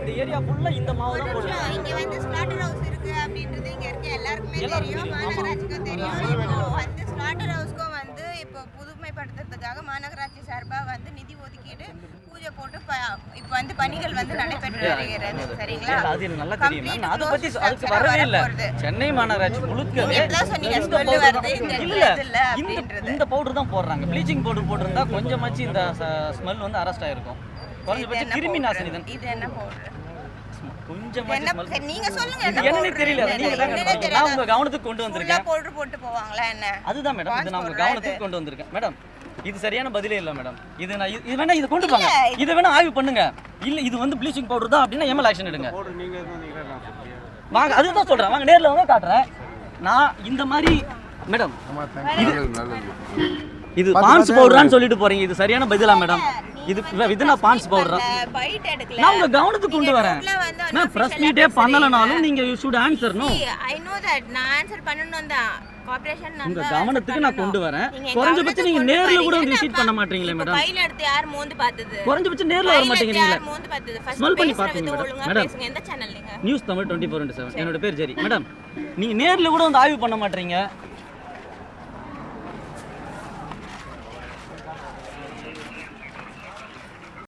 இந்த ஏரியா ஃபுல்லா இந்த மாவு தான் போடுறாங்க. இங்க வந்து ஸ்லாட்டர் ஹவுஸ் இருக்கு அப்படின்றது இங்க இருக்க எல்லாருக்குமே தெரியும், மாநகராட்சிக்கும் தெரியும். இப்போ வந்து ஸ்லாட்டர் ஹவுஸ்க்கும் வந்து இப்போ புதுமைப்படுத்துறதுக்காக மாநகராட்சி சார்பா வந்து நிதி ஒதுக்கீடு பூஜை போட்டு இப்போ வந்து பணிகள் வந்து நடைபெற்று வருகிறது. சரிங்களா? அது எனக்கு நல்லா தெரியும். நான் அதை பத்தி அதுக்கு வரவே இல்லை. சென்னை மாநகராட்சி முழுக்கவே இந்த பவுடர் தான் போடுறாங்க. ப்ளீச்சிங் பவுடர் போட்டிருந்தா கொஞ்சமாச்சு இந்த ஸ்மெல் வந்து அரெஸ்ட் ஆயிருக்கும். குறைஞ்சபட்சம் கிருமி நாசினி தான். இது என்ன பவுடர்? கொஞ்சமாச்சு நீங்க சொல்லுங்க. எனக்கு தெரியல. நீங்க தான் நான் உங்க கவனத்துக்கு கொண்டு வந்திருக்கேன். பவுடர் போட்டு போவாங்களா என்ன? அதுதான் மேடம், இது நான் உங்க கவனத்துக்கு கொண்டு வந்திருக்கேன். மேடம் இது சரியான பதிலே இல்லை மேடம். இது நான் இது வேணா இதை கொண்டு போங்க, இதை வேணா ஆய்வு பண்ணுங்க. இல்ல இது வந்து ப்ளீச்சிங் பவுடர் தான் அப்படின்னா எம்எல் ஆக்ஷன் எடுங்க. வாங்க, அதுதான் சொல்றேன். வாங்க நேர்ல வாங்க காட்டுறேன். நான் இந்த மாதிரி மேடம் இது பான்ஸ் பவுடரான்னு சொல்லிட்டு போறீங்க. இது சரியான பதிலா மேடம்? இது நான் பான்ஸ் பவுடரா? நான் உங்க கவனத்துக்கு கொண்டு வரேன். நான் பிரஸ் மீட்டே பண்ணலனாலும் நீங்க you should answer. No I know that நான் ஆன்சர் பண்ணனும் தான். கோஆபரேஷன் உங்க கவனத்துக்கு நான் கொண்டு வரேன். குறைஞ்சபட்சம் நீங்க நேர்ல கூட வந்து விசிட் பண்ண மாட்டீங்களே மேடம்? ஃபைல் எடுத்து யார் மோந்து பார்த்தது? குறைஞ்சபட்சம் நேர்ல வர மாட்டீங்க நீங்க. யார் மோந்து பார்த்தது? ஸ்மெல் பண்ணி பாத்தீங்க மேடம்? எந்த சேனல் நீங்க? நியூஸ் தமிழ் 24/7. என்னோட பேர் ஜெரி. மேடம் நீங்க நேர்ல கூட வந்து ஆய்வு பண்ண மாட்டீங்க.